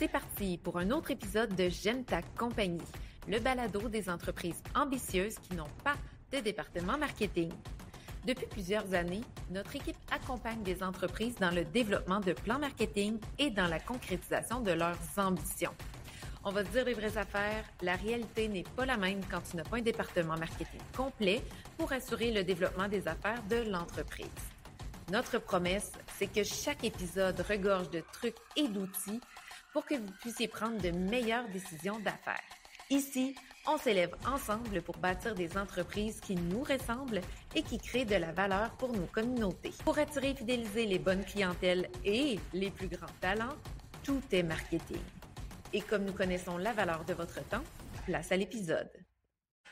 C'est parti pour un autre épisode de J'aime ta compagnie, le balado des entreprises ambitieuses qui n'ont pas de département marketing. Depuis plusieurs années, notre équipe accompagne des entreprises dans le développement de plans marketing et dans la concrétisation de leurs ambitions. On va se dire les vraies affaires, la réalité n'est pas la même quand tu n'as pas un département marketing complet pour assurer le développement des affaires de l'entreprise. Notre promesse, c'est que chaque épisode regorge de trucs et d'outils pour que vous puissiez prendre de meilleures décisions d'affaires. Ici, on s'élève ensemble pour bâtir des entreprises qui nous ressemblent et qui créent de la valeur pour nos communautés. Pour attirer et fidéliser les bonnes clientèles et les plus grands talents, tout est marketing. Et comme nous connaissons la valeur de votre temps, place à l'épisode.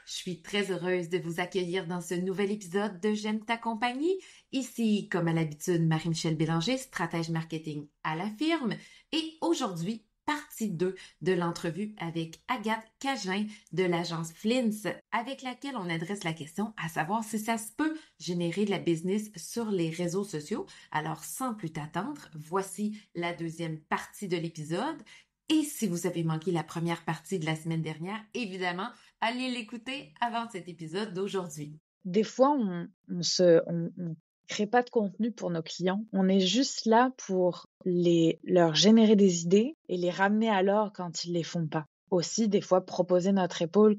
Je suis très heureuse de vous accueillir dans ce nouvel épisode de J'aime ta compagnie. Ici, comme à l'habitude, Marie-Michel Bélanger, stratège marketing à la firme. Et aujourd'hui, partie 2 de l'entrevue avec Agathe Cagin de l'agence Flints, avec laquelle on adresse la question à savoir si ça se peut générer de la business sur les réseaux sociaux. Alors, sans plus t'attendre, voici la deuxième partie de l'épisode. Et si vous avez manqué la première partie de la semaine dernière, évidemment, allez l'écouter avant cet épisode d'aujourd'hui. Des fois, on crée pas de contenu pour nos clients. On est juste là pour leur générer des idées et les ramener à l'ordre quand ils les font pas. Aussi, des fois, proposer notre épaule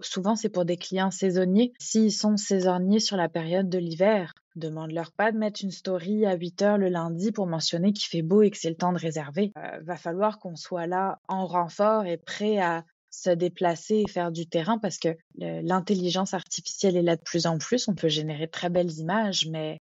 souvent c'est pour des clients saisonniers. S'ils sont saisonniers sur la période de l'hiver, demande-leur pas de mettre une story à 8h le lundi pour mentionner qu'il fait beau et que c'est le temps de réserver. Va falloir qu'on soit là en renfort et prêt à se déplacer et faire du terrain parce que l'intelligence artificielle est là de plus en plus. On peut générer de très belles images, mais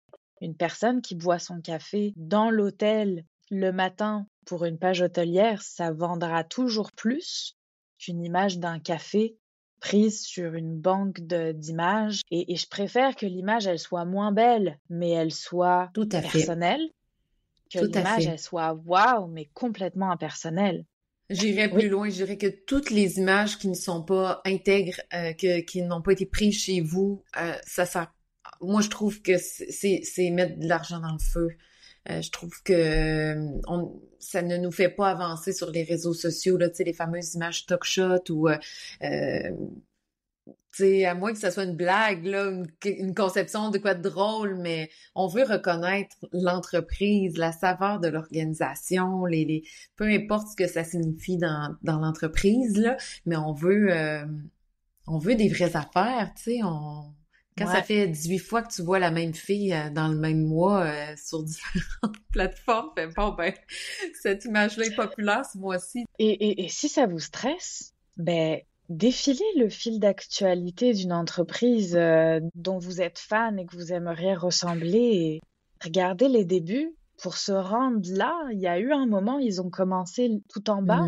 une personne qui boit son café dans l'hôtel le matin pour une page hôtelière, ça vendra toujours plus qu'une image d'un café prise sur une banque d'images. Et je préfère que l'image, elle soit moins belle, mais elle soit personnelle, que l'image, elle soit waouh, mais complètement impersonnelle. J'irais plus loin, je dirais que toutes les images qui ne sont pas intègres, qui n'ont pas été prises chez vous, ça sert. Moi, je trouve que c'est mettre de l'argent dans le feu. Je trouve que ça ne nous fait pas avancer sur les réseaux sociaux, là, tu sais, les fameuses images stock shot ou tu sais, à moins que ça soit une blague, là, une conception de quoi de drôle, mais on veut reconnaître l'entreprise, la saveur de l'organisation, peu importe ce que ça signifie dans l'entreprise, là, mais on veut des vraies affaires, tu sais, Quand ça fait 18 fois que tu vois la même fille dans le même mois sur différentes plateformes, cette image-là est populaire ce mois-ci. Et si ça vous stresse, défilez le fil d'actualité d'une entreprise dont vous êtes fan et que vous aimeriez ressembler et regardez les débuts. Pour se rendre là, il y a eu un moment, ils ont commencé tout en bas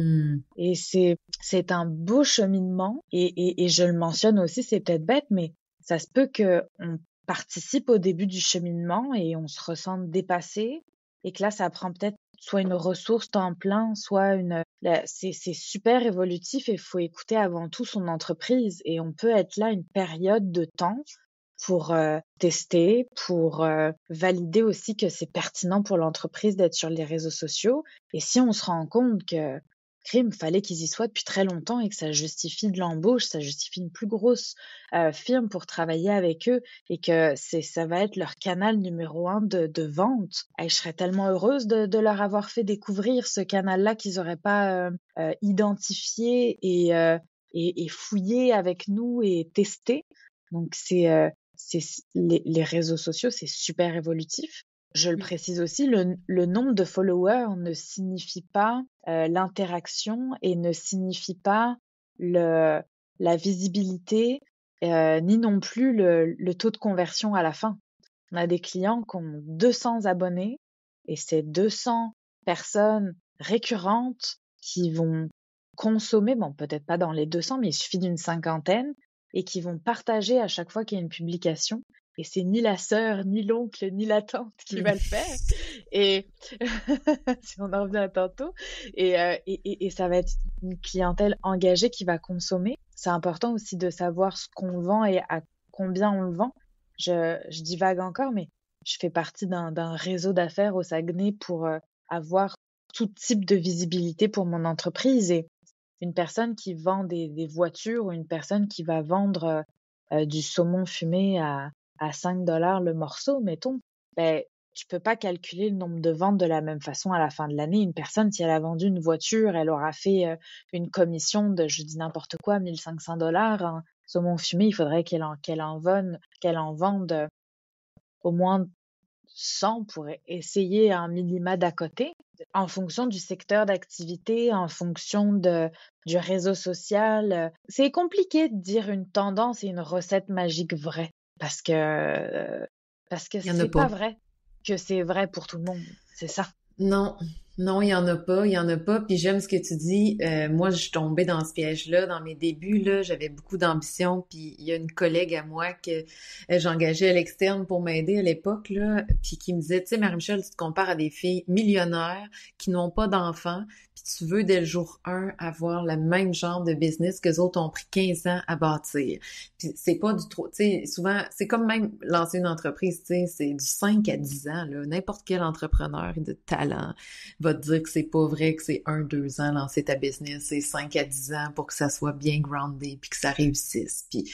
et c'est un beau cheminement et je le mentionne aussi, c'est peut-être bête, mais ça se peut qu'on participe au début du cheminement et on se ressente dépassé et que là, ça prend peut-être soit une ressource temps plein, soit c'est super évolutif et il faut écouter avant tout son entreprise et on peut être là une période de temps pour tester, pour valider aussi que c'est pertinent pour l'entreprise d'être sur les réseaux sociaux. Et si on se rend compte que fallait qu'ils y soient depuis très longtemps et que ça justifie de l'embauche, ça justifie une plus grosse firme pour travailler avec eux et que ça va être leur canal numéro 1 de vente. Et je serais tellement heureuse de leur avoir fait découvrir ce canal-là qu'ils n'auraient pas identifié et fouillé avec nous et testé. Donc les réseaux sociaux, c'est super évolutif. Je le précise aussi, le nombre de followers ne signifie pas l'interaction et ne signifie pas la visibilité, ni non plus le taux de conversion à la fin. On a des clients qui ont 200 abonnés et c'est 200 personnes récurrentes qui vont consommer, peut-être pas dans les 200, mais il suffit d'une cinquantaine, et qui vont partager à chaque fois qu'il y a une publication. Et c'est ni la sœur, ni l'oncle, ni la tante qui va le faire. Et si on en revient à tantôt. Et ça va être une clientèle engagée qui va consommer. C'est important aussi de savoir ce qu'on vend et à combien on le vend. Je divague encore, mais je fais partie d'un réseau d'affaires au Saguenay pour avoir tout type de visibilité pour mon entreprise. Et une personne qui vend des voitures ou une personne qui va vendre du saumon fumé à 5 dollars le morceau, mettons, ben, tu peux pas calculer le nombre de ventes de la même façon à la fin de l'année. Une personne, si elle a vendu une voiture, elle aura fait une commission de, je dis n'importe quoi, 1500 dollars. Un saumon fumé, il faudrait qu'elle en vende au moins 100 pour essayer un minima d'à côté, en fonction du secteur d'activité, en fonction du réseau social. C'est compliqué de dire une tendance et une recette magique vraie, parce que Il y en a c'est pas pas. vrai que c'est vrai pour tout le monde. C'est ça. Non, non, il y en a pas, il y en a pas. Puis j'aime ce que tu dis. Moi, je suis tombée dans ce piège-là dans mes débuts. Là, j'avais beaucoup d'ambition. Puis il y a une collègue à moi que j'engageais à l'externe pour m'aider à l'époque là, puis qui me disait, tu sais, Marie-Michel, tu te compares à des filles millionnaires qui n'ont pas d'enfants, puis tu veux dès le jour 1 avoir le même genre de business que les autres ont pris 15 ans à bâtir. Puis c'est pas du trop, tu sais, souvent, c'est comme même lancer une entreprise, tu sais, c'est du 5 à 10 ans, là. N'importe quel entrepreneur de talent va te dire que c'est pas vrai que c'est 1, 2 ans lancer ta business, c'est 5 à 10 ans pour que ça soit bien groundé puis que ça réussisse. Puis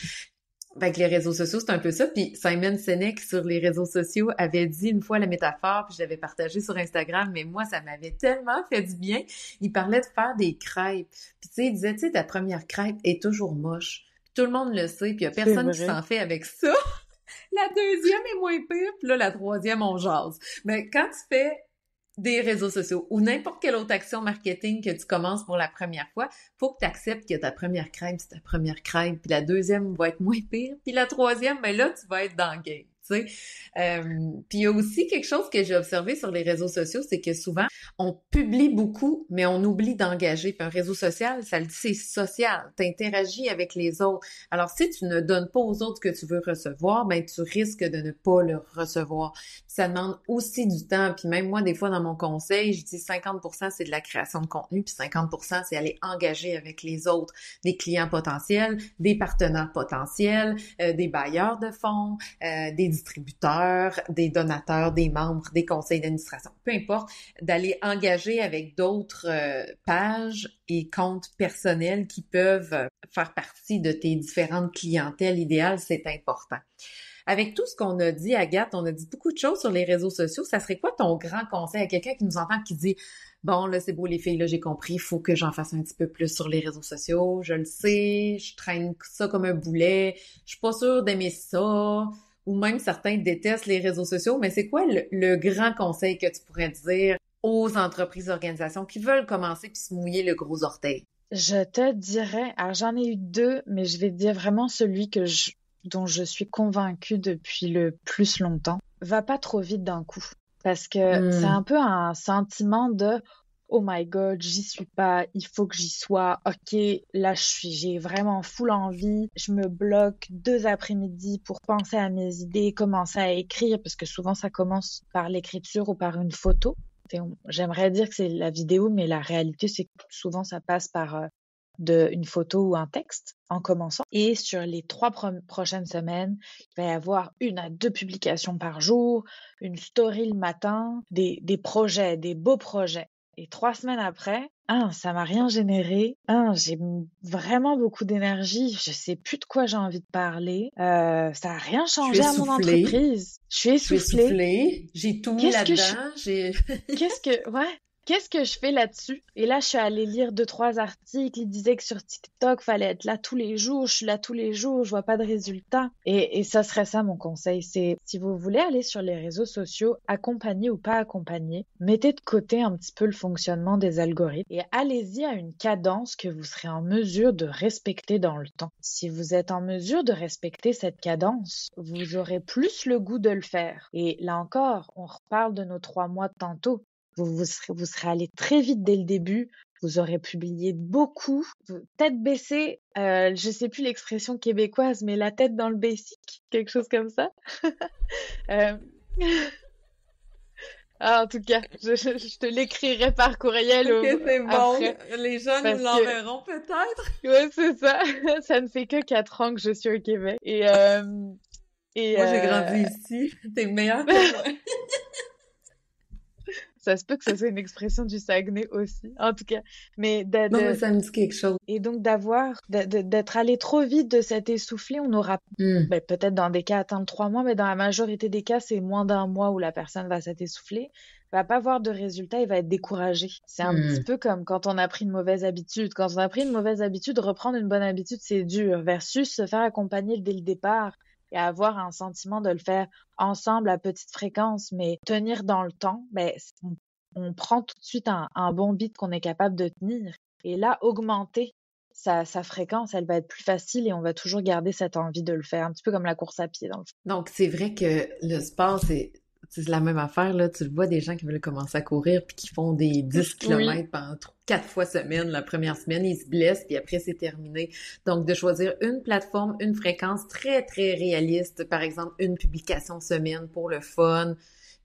fait que les réseaux sociaux, c'est un peu ça. Puis Simon Sinek sur les réseaux sociaux avait dit une fois la métaphore, puis je l'avais partagée sur Instagram, mais moi, ça m'avait tellement fait du bien. Il parlait de faire des crêpes. Puis tu sais, il disait, tu sais, ta première crêpe est toujours moche. Puis tout le monde le sait, puis il y a C'est personne qui vrai. s'en fait avec ça. La deuxième est moins pire, puis là, la troisième, on jase. Mais quand tu fais des réseaux sociaux ou n'importe quelle autre action marketing que tu commences pour la première fois, faut que tu acceptes que ta première crêpe, c'est ta première crêpe, puis la deuxième va être moins pire, puis la troisième, ben là, tu vas être dans le game, tu sais. Puis il y a aussi quelque chose que j'ai observé sur les réseaux sociaux, c'est que souvent, on publie beaucoup, mais on oublie d'engager. Puis un réseau social, ça le dit, c'est social. Tu interagis avec les autres. Alors, si tu ne donnes pas aux autres ce que tu veux recevoir, ben tu risques de ne pas le recevoir. Puis ça demande aussi du temps. Puis même moi, des fois, dans mon conseil, je dis 50% c'est de la création de contenu, puis 50% c'est aller engager avec les autres, des clients potentiels, des partenaires potentiels, des bailleurs de fonds, des distributeurs, des donateurs, des membres, des conseils d'administration, peu importe, d'aller engager avec d'autres pages et comptes personnels qui peuvent faire partie de tes différentes clientèles idéales, c'est important. Avec tout ce qu'on a dit, Agathe, on a dit beaucoup de choses sur les réseaux sociaux. Ça serait quoi ton grand conseil à quelqu'un qui nous entend qui dit « Bon, là, c'est beau les filles, là, j'ai compris, il faut que j'en fasse un petit peu plus sur les réseaux sociaux. Je le sais, je traîne ça comme un boulet. Je suis pas sûre d'aimer ça. » Ou même certains détestent les réseaux sociaux. Mais c'est quoi le grand conseil que tu pourrais dire aux entreprises, organisations qui veulent commencer puis se mouiller le gros orteil? Je te dirais, alors j'en ai eu deux, mais je vais te dire vraiment celui dont je suis convaincue depuis le plus longtemps. Va pas trop vite d'un coup. Parce que c'est un peu un sentiment de oh my God, j'y suis pas, il faut que j'y sois. Ok, là j'ai vraiment full envie. Je me bloque 2 après-midi pour penser à mes idées, commencer à écrire, parce que souvent ça commence par l'écriture ou par une photo. J'aimerais dire que c'est la vidéo, mais la réalité c'est que souvent ça passe par une photo ou un texte en commençant. Et sur les 3 prochaines semaines, il va y avoir 1 à 2 publications par jour, une story le matin, des projets, des beaux projets. Et 3 semaines après, ça m'a rien généré. J'ai vraiment beaucoup d'énergie. Je sais plus de quoi j'ai envie de parler. Ça a rien Je suis changé à mon essoufflée. entreprise. Je suis Je suis essoufflée. essoufflée. J'ai tout mis là-dedans. Qu'est-ce que je fais là-dessus? Et là, je suis allée lire 2, 3 articles. Ils disaient que sur TikTok, fallait être là tous les jours. Je suis là tous les jours, je vois pas de résultats. Et ça serait ça mon conseil. C'est, si vous voulez aller sur les réseaux sociaux, accompagné ou pas accompagné, mettez de côté un petit peu le fonctionnement des algorithmes et allez-y à une cadence que vous serez en mesure de respecter dans le temps. Si vous êtes en mesure de respecter cette cadence, vous aurez plus le goût de le faire. Et là encore, on reparle de nos 3 mois de tantôt. Vous serez allé très vite dès le début. Vous aurez publié beaucoup. Tête baissée, je sais plus l'expression québécoise, mais la tête dans le basic, quelque chose comme ça. En tout cas, je te l'écrirai par courriel Ok, c'est bon. après. Les gens nous l'enverront peut-être. Ouais, c'est ça. Ça ne fait que 4 ans que je suis au Québec. Moi, j'ai grandi ici. T'es meilleure que moi. Ça se peut que ça soit une expression du Saguenay aussi, en tout cas. Mais Non, mais ça me dit quelque chose. et donc d'être allé trop vite, de s'être essoufflé, on aura peut-être dans des cas atteindre 3 mois, mais dans la majorité des cas, c'est moins d'un mois où la personne va s'être essoufflée, va pas avoir de résultat, il va être découragé. C'est un petit peu comme quand on a pris une mauvaise habitude. Quand on a pris une mauvaise habitude, reprendre une bonne habitude, c'est dur, versus se faire accompagner dès le départ et avoir un sentiment de le faire ensemble à petite fréquence, mais tenir dans le temps, on prend tout de suite un bon beat qu'on est capable de tenir. Et là, augmenter sa fréquence, elle va être plus facile et on va toujours garder cette envie de le faire, un petit peu comme la course à pied dans le fond. Donc, c'est vrai que le sport, c'est la même affaire, là. Tu le vois des gens qui veulent commencer à courir puis qui font des 10 kilomètres pendant 4 fois semaine. La première semaine, ils se blessent puis après, c'est terminé. Donc, de choisir une plateforme, une fréquence très, très réaliste. Par exemple, une publication semaine pour le fun.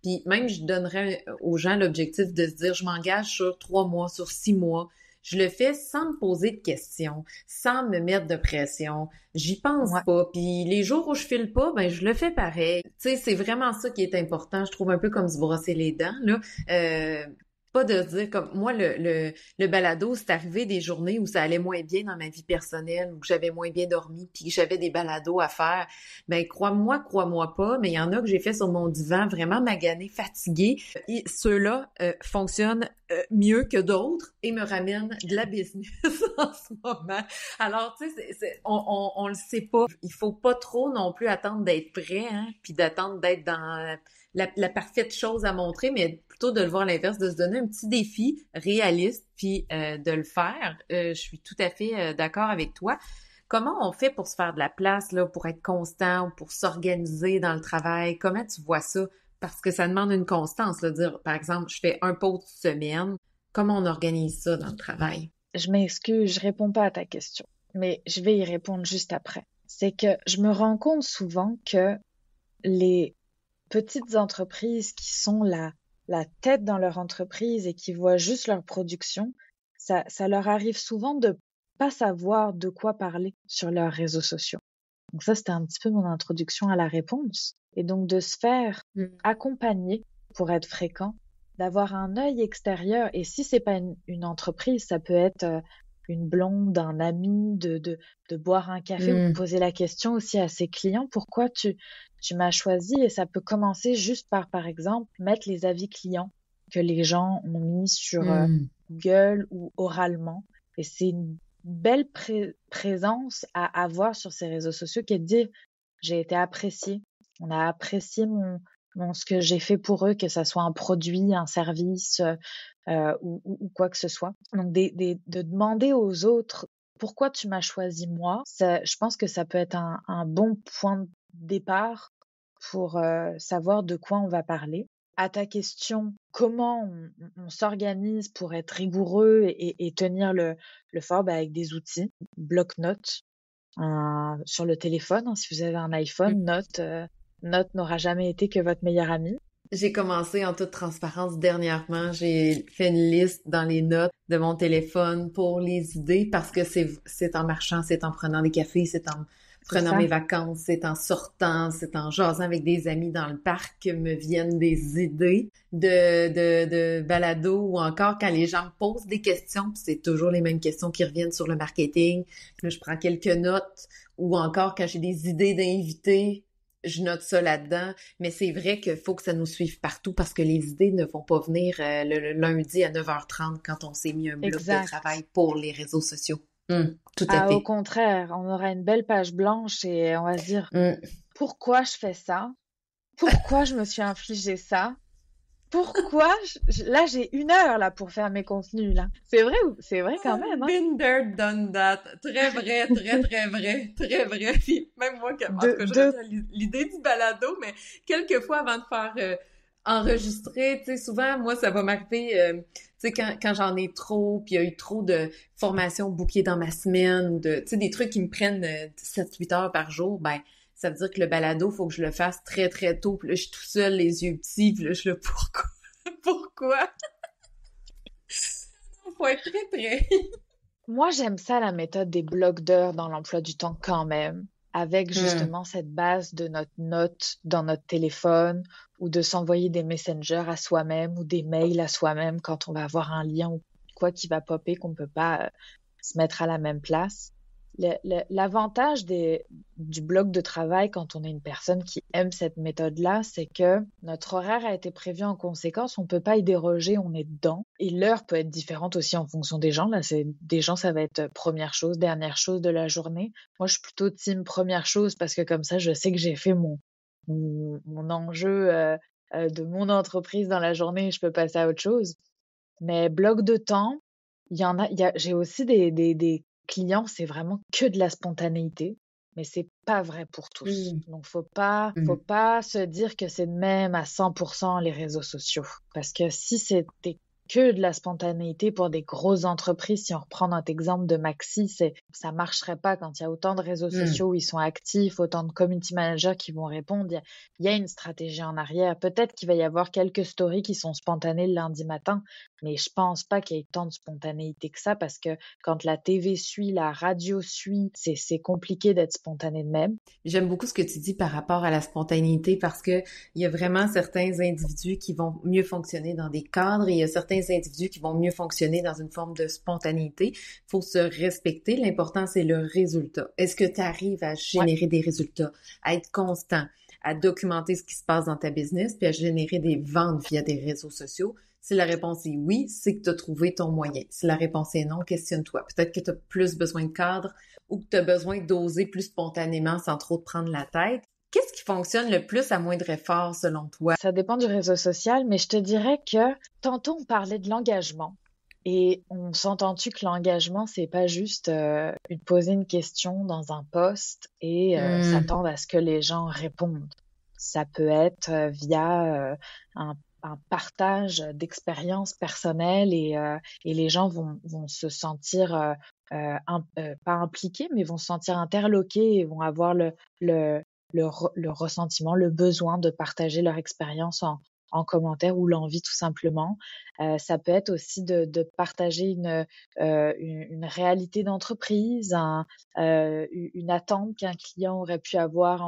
Puis même, je donnerais aux gens l'objectif de se dire, je m'engage sur 3 mois, sur 6 mois. Je le fais sans me poser de questions, sans me mettre de pression. J'y pense pas. Puis les jours où je file pas, ben je le fais pareil. Tu sais, c'est vraiment ça qui est important. Je trouve un peu comme se brosser les dents, là. Pas de se dire comme moi le balado, c'est arrivé des journées où ça allait moins bien dans ma vie personnelle, où j'avais moins bien dormi, puis que j'avais des balados à faire. Ben crois-moi pas, mais il y en a que j'ai fait sur mon divan, vraiment magané, fatigué. Et ceux-là fonctionnent mieux que d'autres et me ramènent de la business en ce moment. Alors tu sais, on le sait pas. Il faut pas trop non plus attendre d'être prêt, hein, puis d'attendre d'être dans la parfaite chose à montrer, mais plutôt de le voir à l'inverse, de se donner un petit défi réaliste, puis de le faire. Je suis tout à fait d'accord avec toi. Comment on fait pour se faire de la place, là, pour être constant, pour s'organiser dans le travail? Comment tu vois ça? Parce que ça demande une constance, là, dire, par exemple, je fais un post semaine. Comment on organise ça dans le travail? Je m'excuse, je réponds pas à ta question, mais je vais y répondre juste après. C'est que je me rends compte souvent que les petites entreprises qui sont la tête dans leur entreprise et qui voient juste leur production, ça leur arrive souvent de pas savoir de quoi parler sur leurs réseaux sociaux. Donc ça, c'était un petit peu mon introduction à la réponse. Et donc de se faire accompagner pour être fréquent, d'avoir un œil extérieur. Et si c'est pas une entreprise, ça peut être une blonde, un ami, de boire un café ou de poser la question aussi à ses clients, pourquoi tu m'as choisi? Et ça peut commencer juste par exemple, mettre les avis clients que les gens ont mis sur Google ou oralement. Et c'est une belle présence à avoir sur ces réseaux sociaux qui est de dire, j'ai été appréciée, on a apprécié ce que j'ai fait pour eux, que ça soit un produit, un service ou quoi que ce soit. Donc de demander aux autres pourquoi tu m'as choisi moi, je pense que ça peut être un bon point de départ pour savoir de quoi on va parler. À ta question, comment on s'organise pour être rigoureux et tenir le fort, avec des outils, bloc-notes sur le téléphone, hein, si vous avez un iPhone, Note n'aura jamais été que votre meilleur ami. J'ai commencé en toute transparence dernièrement. J'ai fait une liste dans les notes de mon téléphone pour les idées parce que c'est en marchant, c'est en prenant des cafés, c'est en prenant mes vacances, c'est en sortant, c'est en jasant avec des amis dans le parc que me viennent des idées de balado ou encore quand les gens me posent des questions, puis c'est toujours les mêmes questions qui reviennent sur le marketing. Là, je prends quelques notes ou encore quand j'ai des idées d'invités, je note ça là-dedans, mais c'est vrai qu'il faut que ça nous suive partout parce que les idées ne vont pas venir le lundi à 9h30 quand on s'est mis un bloc de travail pour les réseaux sociaux. Tout à fait. Au contraire, on aura une belle page blanche et on va se dire pourquoi je fais ça? Pourquoi je me suis infligé ça? Pourquoi là j'ai 1 heure là pour faire mes contenus là. C'est vrai quand même. Hein? Been there, done that. Très vrai, très très vrai, très vrai. Puis même moi, en tout cas, j'ai l'idée du balado, mais quelques fois avant de faire enregistrer, tu sais, souvent moi ça va m'arriver, tu sais, quand j'en ai trop, puis il y a eu trop de formations bookées dans ma semaine, ou tu sais, des trucs qui me prennent 7-8 heures par jour, ben ça veut dire que le balado, faut que je le fasse très, très tôt. Puis là, je suis tout seul, les yeux petits. Puis là, je suis là, pourquoi? Pourquoi? Faut être très prêt. Moi, j'aime ça, la méthode des blocs d'heures dans l'emploi du temps quand même. avec justement cette base de notre note dans notre téléphone ou de s'envoyer des messengers à soi-même ou des mails à soi-même quand on va avoir un lien ou quoi qui va popper qu'on peut pas se mettre à la même place. L'avantage du bloc de travail quand on est une personne qui aime cette méthode-là, c'est que notre horaire a été prévu en conséquence, on peut pas y déroger, on est dedans. Et l'heure peut être différente aussi en fonction des gens. Là, des gens, ça va être première chose, dernière chose de la journée. Moi, je suis plutôt team première chose parce que comme ça, je sais que j'ai fait mon enjeu de mon entreprise dans la journée et je peux passer à autre chose. Mais bloc de temps, j'ai aussi des clients, c'est vraiment que de la spontanéité, mais c'est pas vrai pour tous. Donc, faut pas se dire que c'est de même à 100% les réseaux sociaux. Parce que si c'était que de la spontanéité pour des grosses entreprises, si on reprend notre exemple de Maxi, ça marcherait pas quand il y a autant de réseaux sociaux où ils sont actifs, autant de community managers qui vont répondre. Il y a une stratégie en arrière. Peut-être qu'il va y avoir quelques stories qui sont spontanées le lundi matin, mais je pense pas qu'il y ait tant de spontanéité que ça parce que quand la TV suit, la radio suit, c'est compliqué d'être spontané de même. J'aime beaucoup ce que tu dis par rapport à la spontanéité parce que il y a vraiment certains individus qui vont mieux fonctionner dans des cadres et il y a certains individus qui vont mieux fonctionner dans une forme de spontanéité. Il faut se respecter. L'important, c'est le résultat. Est-ce que tu arrives à générer des résultats, à être constant, à documenter ce qui se passe dans ta business puis à générer des ventes via des réseaux sociaux? Si la réponse est oui, c'est que tu as trouvé ton moyen. Si la réponse est non, questionne-toi. Peut-être que tu as plus besoin de cadre ou que tu as besoin d'oser plus spontanément sans trop te prendre la tête. Qu'est-ce qui fonctionne le plus à moindre effort selon toi? Ça dépend du réseau social, mais je te dirais que tantôt on parlait de l'engagement. Et on s'entend-tu que l'engagement, c'est pas juste poser une question dans un post et s'attendre à ce que les gens répondent. Ça peut être via un partage d'expériences personnelles et les gens vont se sentir pas impliqués, mais vont se sentir interloqués et vont avoir le ressentiment, le besoin de partager leur expérience en commentaire ou l'envie tout simplement. Ça peut être aussi de partager une réalité d'entreprise, une attente qu'un client aurait pu avoir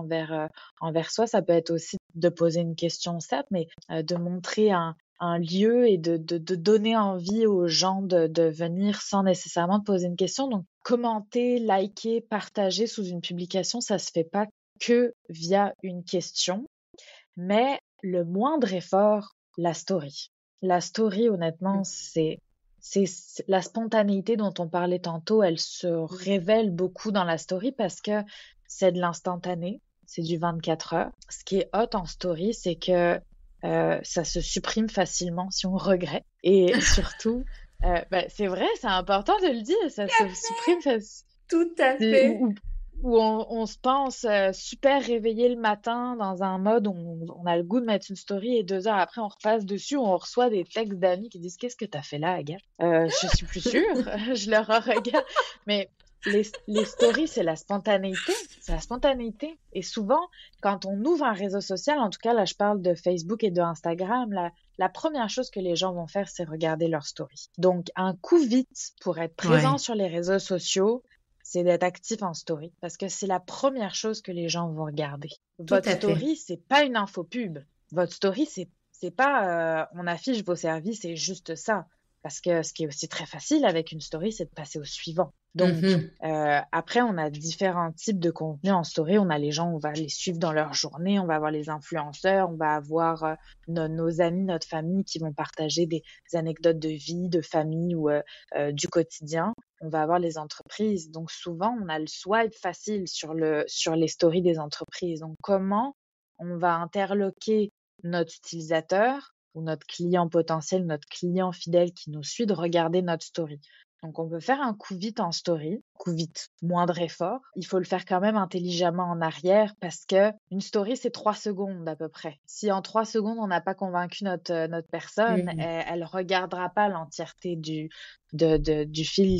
envers soi. Ça peut être aussi de poser une question, certes, mais de montrer un lieu et de donner envie aux gens de venir sans nécessairement poser une question. Donc, commenter, liker, partager sous une publication, ça se fait pas que via une question, mais le moindre effort, la story. La story, honnêtement, c'est la spontanéité dont on parlait tantôt, elle se révèle beaucoup dans la story parce que c'est de l'instantané, c'est du 24 heures. Ce qui est hot en story, c'est que ça se supprime facilement si on regrette. Et surtout, c'est vrai, c'est important de le dire, ça se supprime facilement. Tout à fait. Où on se pense super réveillé le matin dans un mode où on a le goût de mettre une story et 2 heures après on repasse dessus, on reçoit des textes d'amis qui disent qu'est-ce que t'as fait là, Agathe? Je suis plus sûre, je leur regarde. Mais les stories, c'est la spontanéité, Et souvent, quand on ouvre un réseau social, en tout cas là je parle de Facebook et de Instagram, la première chose que les gens vont faire, c'est regarder leurs stories. Donc un coup vite pour être présent sur les réseaux sociaux, c'est d'être actif en story parce que c'est la première chose que les gens vont regarder. Votre story, c'est pas une info pub. Votre story, c'est pas on affiche vos services, c'est juste ça. Parce que ce qui est aussi très facile avec une story, c'est de passer au suivant. Donc, après, on a différents types de contenus en story. On a les gens, on va les suivre dans leur journée. On va avoir les influenceurs. On va avoir nos amis, notre famille qui vont partager des anecdotes de vie, de famille ou du quotidien. On va avoir les entreprises. Donc, souvent, on a le swipe facile sur les stories des entreprises. Donc, comment on va interloquer notre utilisateur ou notre client potentiel, notre client fidèle qui nous suit de regarder notre story. Donc, on peut faire un coup vite en story, coup vite, moindre effort. Il faut le faire quand même intelligemment en arrière parce que une story, c'est 3 secondes à peu près. Si en 3 secondes, on n'a pas convaincu notre personne, elle regardera pas l'entièreté du fil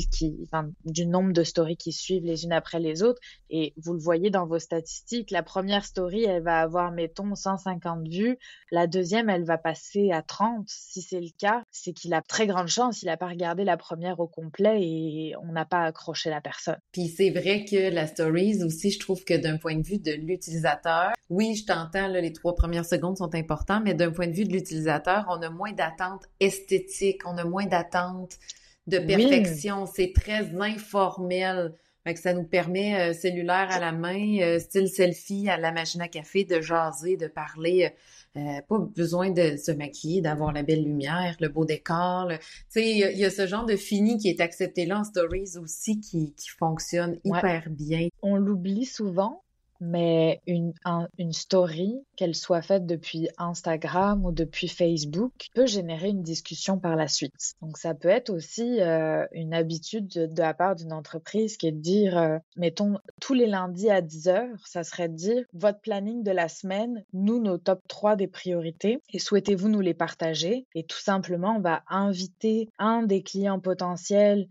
du nombre de stories qui suivent les unes après les autres. Et vous le voyez dans vos statistiques, la première story, elle va avoir, mettons, 150 vues. La deuxième, elle va passer à 30. Si c'est le cas, c'est qu'il a très grande chance. Il n'a pas regardé la première au complet. complet et on n'a pas accroché la personne. Puis c'est vrai que la stories aussi, je trouve que d'un point de vue de l'utilisateur, oui, je t'entends, là, les 3 premières secondes sont importantes, mais d'un point de vue de l'utilisateur, on a moins d'attentes esthétiques, on a moins d'attentes de perfection, c'est très informel. Fait que ça nous permet, cellulaire à la main, style selfie à la machine à café, de jaser, de parler. Pas besoin de se maquiller, d'avoir la belle lumière, le beau décor. Tu sais, il y a ce genre de fini qui est accepté là en stories aussi qui fonctionne hyper bien. On l'oublie souvent, mais une story, qu'elle soit faite depuis Instagram ou depuis Facebook, peut générer une discussion par la suite. Donc ça peut être aussi une habitude de la part d'une entreprise qui est de dire, mettons, tous les lundis à 10h, ça serait de dire votre planning de la semaine, nous, nos top 3 des priorités, et souhaitez-vous nous les partager? Et tout simplement, on va inviter un des clients potentiels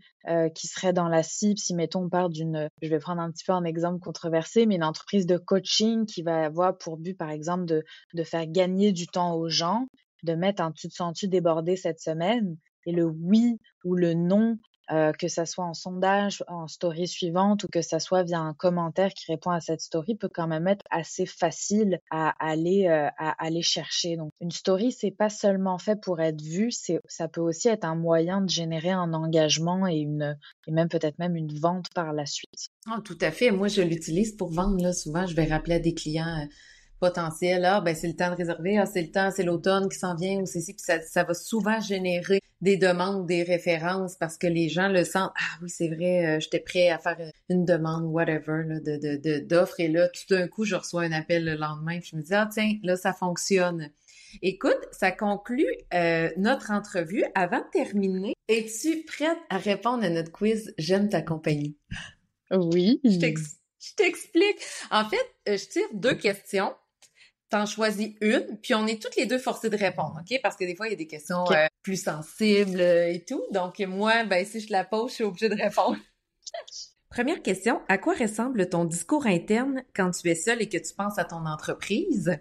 qui serait dans la cible, si mettons on parle je vais prendre un petit peu un exemple controversé, mais une entreprise de coaching qui va avoir pour but par exemple de faire gagner du temps aux gens, de mettre un tu te sens-tu débordé cette semaine, et le oui ou le non, que ça soit en sondage, en story suivante ou que ça soit via un commentaire qui répond à cette story, peut quand même être assez facile à aller chercher. Donc une story, c'est pas seulement fait pour être vu, ça peut aussi être un moyen de générer un engagement et même peut-être même une vente par la suite. Oh, tout à fait. Moi, je l'utilise pour vendre, là. Souvent, je vais rappeler à des clients potentiels. Ah, ben, c'est le temps de réserver. Ah, c'est l'automne qui s'en vient ou c'est ci. Puis ça va souvent générer des demandes, des références parce que les gens le sentent. Ah oui, c'est vrai, j'étais prêt à faire une demande, whatever, là, d'offres. Et là, tout d'un coup, je reçois un appel le lendemain. Puis je me dis, ah, tiens, là, ça fonctionne. Écoute, ça conclut notre entrevue. Avant de terminer, es-tu prête à répondre à notre quiz J'aime ta compagnie? Oui. Je t'explique. En fait, je tire 2 questions. T'en choisis une, puis on est toutes les 2 forcées de répondre, OK? Parce que des fois, il y a des questions plus sensibles et tout. Donc, moi, ben si je la pose, je suis obligée de répondre. Première question, à quoi ressemble ton discours interne quand tu es seule et que tu penses à ton entreprise?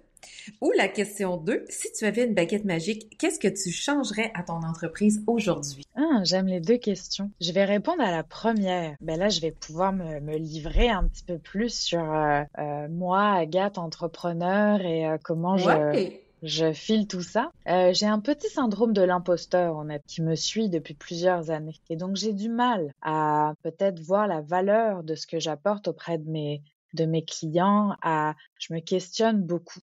Ou la question 2, si tu avais une baguette magique, qu'est-ce que tu changerais à ton entreprise aujourd'hui? Ah, j'aime les 2 questions. Je vais répondre à la première. Ben là, je vais pouvoir me livrer un petit peu plus sur moi, Agathe, entrepreneur, et comment je file tout ça. J'ai un petit syndrome de l'imposteur, honnête, qui me suit depuis plusieurs années. Et donc, j'ai du mal à peut-être voir la valeur de ce que j'apporte auprès de mes clients. Je me questionne beaucoup.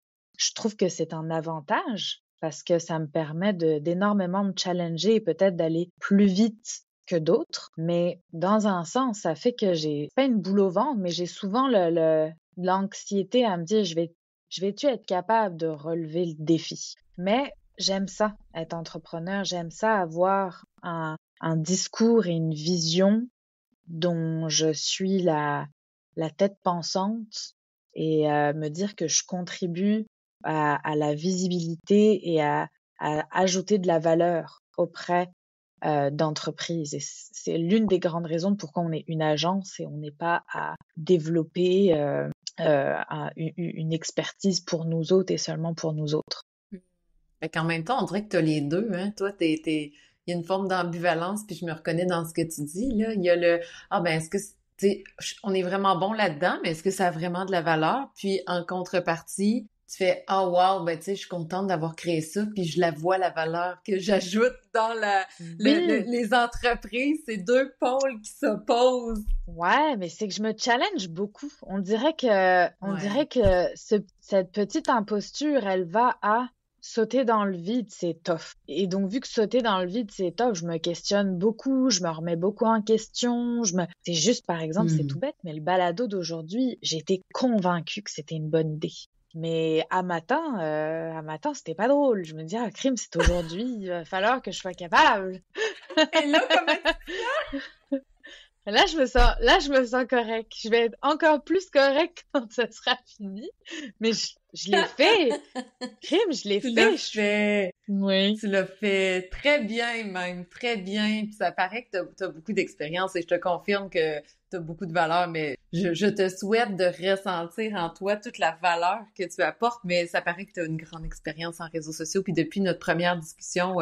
Je trouve que c'est un avantage parce que ça me permet d'énormément me challenger et peut-être d'aller plus vite que d'autres. Mais dans un sens, ça fait que j'ai pas une boule au ventre, mais j'ai souvent l'anxiété à me dire je vais-tu être capable de relever le défi? Mais j'aime ça, être entrepreneur, j'aime ça avoir un discours et une vision dont je suis la tête pensante et me dire que je contribue à la visibilité et à ajouter de la valeur auprès d'entreprises. Et c'est l'une des grandes raisons pourquoi on est une agence et on n'est pas à développer une expertise pour nous autres et seulement pour nous autres. Fait qu'en même temps, on dirait que t'as les 2, hein. Toi, il y a une forme d'ambivalence, puis je me reconnais dans ce que tu dis, là. Il y a est-ce que, tu sais, on est vraiment bon là-dedans, mais est-ce que ça a vraiment de la valeur? Puis, en contrepartie, tu fais, oh wow, ben, tu sais, je suis contente d'avoir créé ça, puis je la vois, la valeur que j'ajoute dans les entreprises. C'est 2 pôles qui s'opposent. Ouais, mais c'est que je me challenge beaucoup. On dirait que cette petite imposture, elle va à sauter dans le vide, c'est tough. Et donc, vu que sauter dans le vide, c'est tough, je me questionne beaucoup, je me remets beaucoup en question. C'est juste, par exemple, c'est tout bête, mais le balado d'aujourd'hui, j'étais convaincue que c'était une bonne idée. Mais à matin, c'était pas drôle. Je me dis, ah, crime, c'est aujourd'hui, il va falloir que je sois capable. Et là, comment Là, je me sens correcte. Je vais être encore plus correcte quand ça sera fini. Mais Je l'ai fait! Crime, je l'ai Tu fait! l'as fait! Oui. Tu l'as fait très bien même, très bien. Puis ça paraît que t'as beaucoup d'expérience et je te confirme que t'as beaucoup de valeur, mais je te souhaite de ressentir en toi toute la valeur que tu apportes, mais ça paraît que t'as une grande expérience en réseaux sociaux. Puis depuis notre première discussion,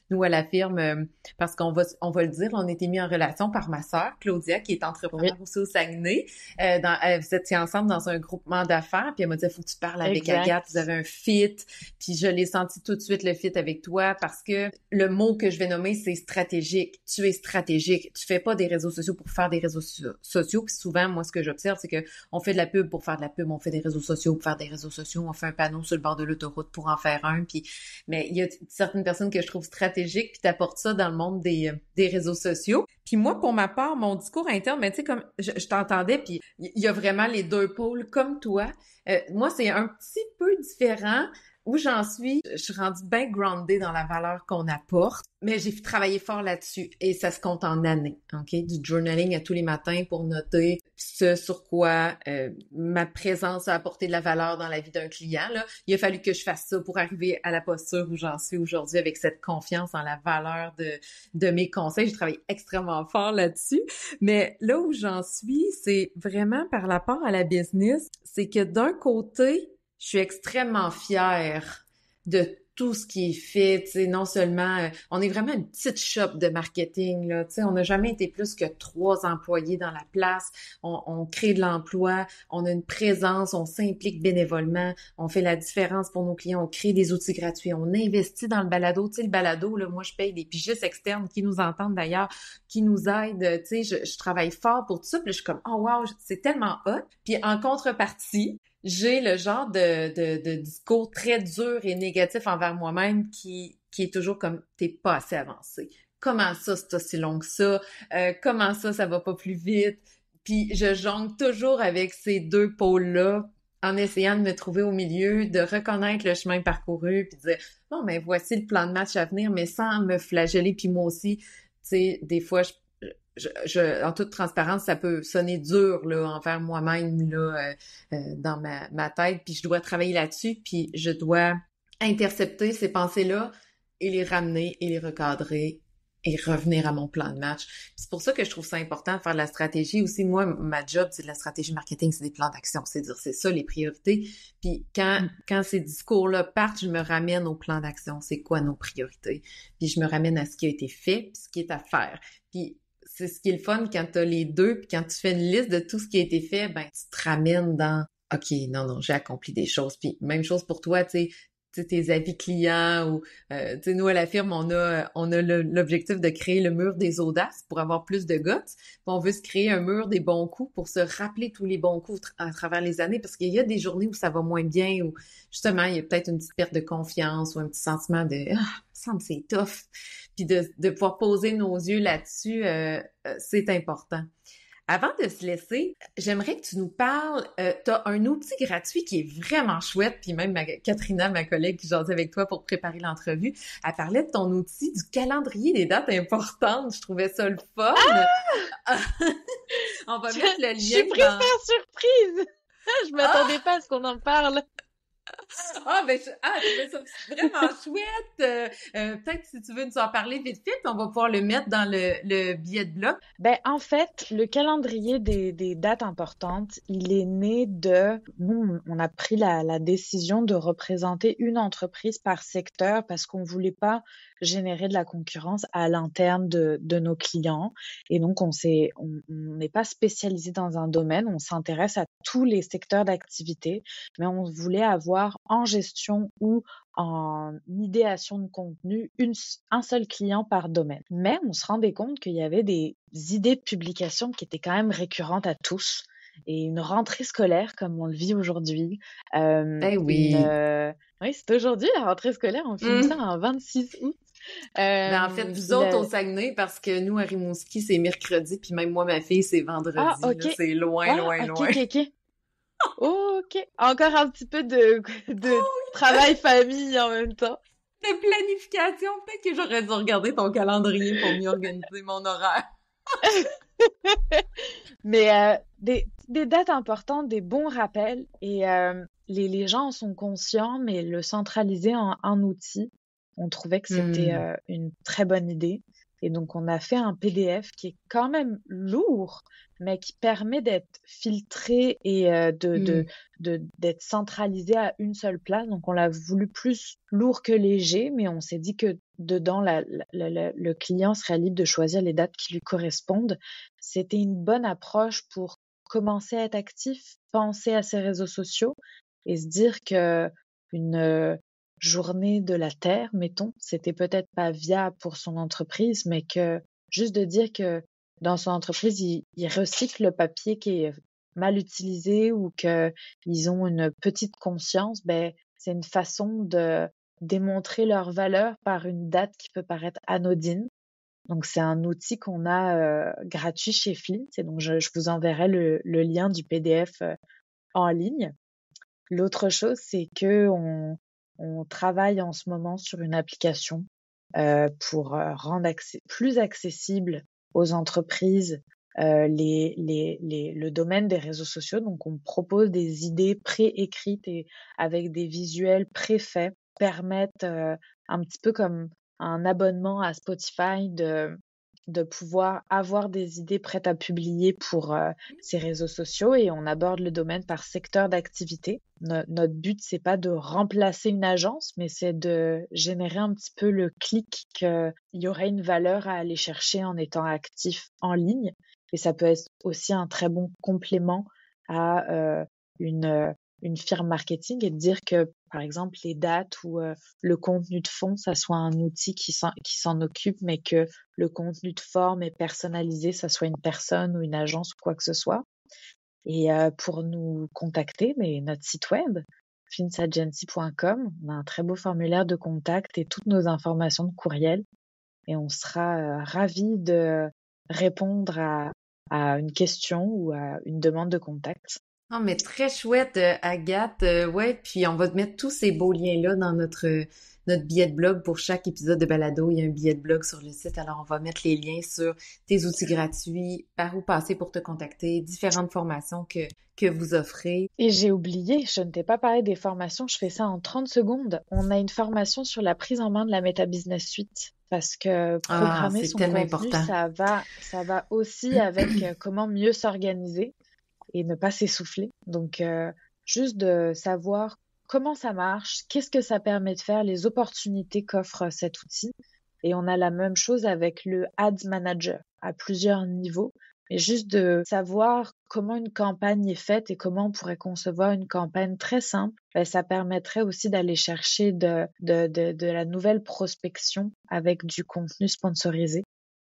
nous à la firme, parce on va le dire, on a été mis en relation par ma sœur, Claudia, qui est entrepreneur aussi au Saguenay. Vous étiez ensemble dans un groupement d'affaires, puis elle m'a dit, faut que tu parles avec Exact. Agathe, vous avez un fit. Puis je l'ai senti tout de suite le fit avec toi parce que le mot que je vais nommer, c'est stratégique. Tu es stratégique. Tu fais pas des réseaux sociaux pour faire des réseaux sociaux. Puis souvent, moi, ce que j'observe, c'est que on fait de la pub pour faire de la pub. On fait des réseaux sociaux pour faire des réseaux sociaux. On fait un panneau sur le bord de l'autoroute pour en faire un. Puis, mais il y a certaines personnes que je trouve stratégiques puis t'apportes ça dans le monde des réseaux sociaux. Puis moi, pour ma part, mon discours interne, mais tu sais, comme je t'entendais, puis il y a vraiment les deux pôles comme toi. Moi, c'est un petit peu différent. Où j'en suis, je suis rendue bien grounded dans la valeur qu'on apporte, mais j'ai travaillé fort là-dessus et ça se compte en années, OK? Du journaling à tous les matins pour noter ce sur quoi ma présence a apporté de la valeur dans la vie d'un client, là. Il a fallu que je fasse ça pour arriver à la posture où j'en suis aujourd'hui avec cette confiance en la valeur de mes conseils. J'ai travaillé extrêmement fort là-dessus, mais là où j'en suis, c'est vraiment par rapport à la business, c'est que d'un côté, je suis extrêmement fière de tout ce qui est fait, tu sais, non seulement, on est vraiment une petite shop de marketing, là, tu sais, on n'a jamais été plus que 3 employés dans la place, on crée de l'emploi, on a une présence, on s'implique bénévolement, on fait la différence pour nos clients, on crée des outils gratuits, on investit dans le balado, tu sais, le balado, là, moi, je paye des pigistes externes qui nous entendent d'ailleurs, qui nous aident, tu sais, je travaille fort pour tout ça, puis là, je suis comme, oh wow, c'est tellement hot, puis en contrepartie, j'ai le genre de discours très dur et négatif envers moi-même qui est toujours comme t'es pas assez avancé. Comment ça, c'est aussi long que ça? Comment ça va pas plus vite? Puis je jongle toujours avec ces deux pôles-là en essayant de me trouver au milieu, de reconnaître le chemin parcouru, puis de dire non, mais voici le plan de match à venir, mais sans me flageller. Puis moi aussi, tu sais, des fois, en toute transparence, ça peut sonner dur là envers moi-même là dans ma tête, puis je dois travailler là-dessus, puis je dois intercepter ces pensées-là et les ramener et les recadrer et revenir à mon plan de match. Puis c'est pour ça que je trouve ça important de faire de la stratégie aussi. Moi, ma job, c'est de la stratégie marketing, c'est des plans d'action, c'est dire c'est ça les priorités. Puis quand ces discours-là partent, je me ramène au plan d'action. C'est quoi nos priorités? Puis je me ramène à ce qui a été fait, puis ce qui est à faire. Puis c'est ce qui est le fun quand t'as les deux, puis quand tu fais une liste de tout ce qui a été fait, ben tu te ramènes dans « OK, non, j'ai accompli des choses. » Puis même chose pour toi, tu sais, tes avis clients ou tu sais, nous à la firme, on a l'objectif de créer le mur des audaces pour avoir plus de guts. Puis on veut se créer un mur des bons coups pour se rappeler tous les bons coups à travers les années, parce qu'il y a des journées où ça va moins bien, où justement il y a peut-être une petite perte de confiance ou un petit sentiment de il me semble que c'est tough. Puis de pouvoir poser nos yeux là-dessus, c'est important. Avant de se laisser, j'aimerais que tu nous parles, t'as un outil gratuit qui est vraiment chouette, puis même Katrina, ma collègue qui jasait avec toi pour préparer l'entrevue, elle parlait de ton outil du calendrier des dates importantes. Je trouvais ça le fun. Ah! On va mettre le lien. Je suis prise par surprise! Je m'attendais pas à ce qu'on en parle. Je trouvais ça vraiment chouette. Peut-être si tu veux nous en parler vite fait, on va pouvoir le mettre dans le billet de blog. Ben, en fait, le calendrier des dates importantes, il est né de... Nous, on a pris la décision de représenter une entreprise par secteur parce qu'on voulait pas générer de la concurrence à l'interne de nos clients. Et donc, on n'est pas spécialisé dans un domaine, on s'intéresse à tous les secteurs d'activité, mais on voulait avoir en gestion ou en idéation de contenu un seul client par domaine. Mais on se rendait compte qu'il y avait des idées de publication qui étaient quand même récurrentes à tous. Et une rentrée scolaire, comme on le vit aujourd'hui. Oui. Oui, c'est aujourd'hui la rentrée scolaire, on filme ça en 26 août. En fait, vous autres au Saguenay, parce que nous, à Rimouski, c'est mercredi, puis même moi, ma fille, c'est vendredi. Ah, OK. Là, c'est loin. OK. OK. Encore un petit peu de travail famille en même temps. De planification. Peut-être que j'aurais dû regarder ton calendrier pour mieux organiser mon horaire. Mais des dates importantes, des bons rappels et les gens en sont conscients, mais le centraliser en un outil, on trouvait que c'était Hmm. une très bonne idée. Et donc, on a fait un PDF qui est quand même lourd, mais qui permet d'être filtré et Hmm. d'être centralisé à une seule place. Donc, on l'a voulu plus lourd que léger, mais on s'est dit que dedans, le client serait libre de choisir les dates qui lui correspondent. C'était une bonne approche pour commencer à être actif, penser à ses réseaux sociaux et se dire que une journée de la Terre, mettons, c'était peut-être pas viable pour son entreprise, mais que juste de dire que dans son entreprise, ils recyclent le papier qui est mal utilisé ou qu'ils ont une petite conscience, ben, c'est une façon de démontrer leur valeur par une date qui peut paraître anodine. Donc, c'est un outil qu'on a gratuit chez Flint. Et donc, je vous enverrai le lien du PDF en ligne. L'autre chose, c'est que on travaille en ce moment sur une application pour rendre plus accessible aux entreprises le domaine des réseaux sociaux. Donc, on propose des idées préécrites et avec des visuels préfaits, permettent un petit peu comme un abonnement à Spotify de pouvoir avoir des idées prêtes à publier pour ces réseaux sociaux et on aborde le domaine par secteur d'activité. Notre but, c'est pas de remplacer une agence, mais c'est de générer un petit peu le clic qu'il y aurait une valeur à aller chercher en étant actif en ligne. Et ça peut être aussi un très bon complément à une firme marketing et de dire que, par exemple, les dates ou le contenu de fond, ça soit un outil qui s'en occupe, mais que le contenu de forme est personnalisé, ça soit une personne ou une agence ou quoi que ce soit. Et pour nous contacter, mais notre site web, flintsagency.com, on a un très beau formulaire de contact et toutes nos informations de courriel. Et on sera ravis de répondre à une question ou à une demande de contact. Ah, mais très chouette, Agathe. Ouais, puis on va te mettre tous ces beaux liens-là dans notre billet de blog pour chaque épisode de Balado. Il y a un billet de blog sur le site. Alors, on va mettre les liens sur tes outils gratuits, par où passer pour te contacter, différentes formations que vous offrez. Et j'ai oublié, je ne t'ai pas parlé des formations, je fais ça en 30 secondes. On a une formation sur la prise en main de la Meta Business Suite parce que Ah, programmer c'est son tellement contenu, important. ça va aussi avec comment mieux s'organiser et ne pas s'essouffler. Donc, juste de savoir comment ça marche, qu'est-ce que ça permet de faire, les opportunités qu'offre cet outil. Et on a la même chose avec le Ads Manager à plusieurs niveaux. Mais juste de savoir comment une campagne est faite et comment on pourrait concevoir une campagne très simple, ben, ça permettrait aussi d'aller chercher de la nouvelle prospection avec du contenu sponsorisé.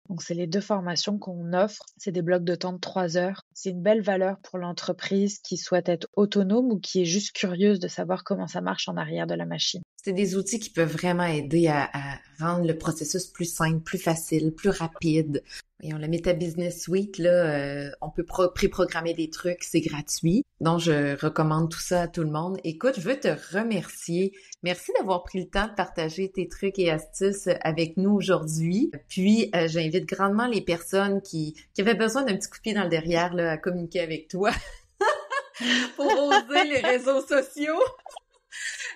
Donc, c'est les deux formations qu'on offre. C'est des blocs de temps de 3 heures. C'est une belle valeur pour l'entreprise qui souhaite être autonome ou qui est juste curieuse de savoir comment ça marche en arrière de la machine. C'est des outils qui peuvent vraiment aider à rendre le processus plus simple, plus facile, plus rapide. Voyons, le Meta Business Suite, là, on peut pré-programmer des trucs, c'est gratuit. Donc, je recommande tout ça à tout le monde. Écoute, je veux te remercier. Merci d'avoir pris le temps de partager tes trucs et astuces avec nous aujourd'hui. Puis, j'invite grandement les personnes qui avaient besoin d'un petit coup de pied dans le derrière, là, à communiquer avec toi pour oser les réseaux sociaux.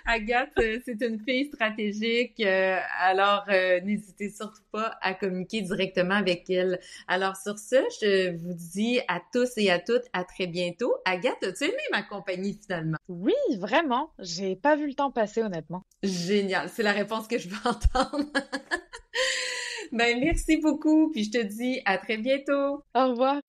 Agathe, c'est une fille stratégique, alors n'hésitez surtout pas à communiquer directement avec elle. Alors sur ce, je vous dis à tous et à toutes à très bientôt. Agathe, as-tu aimé ma compagnie finalement? Oui, vraiment. J'ai pas vu le temps passer, honnêtement. Génial, c'est la réponse que je veux entendre. Ben merci beaucoup, puis je te dis à très bientôt. Au revoir.